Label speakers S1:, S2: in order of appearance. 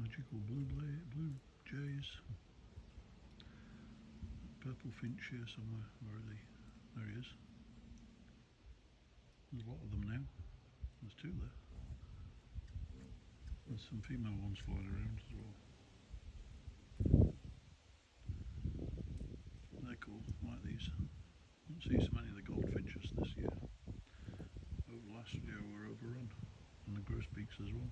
S1: magical blue jays. Purple finch here somewhere. Where are they? There he is. There's a lot of them now. There's two there. There's some female ones flying around as well. They're cool, I like these. I don't see so many of the goldfinches this year. Over last year we were overrun, and the grosbeaks as well.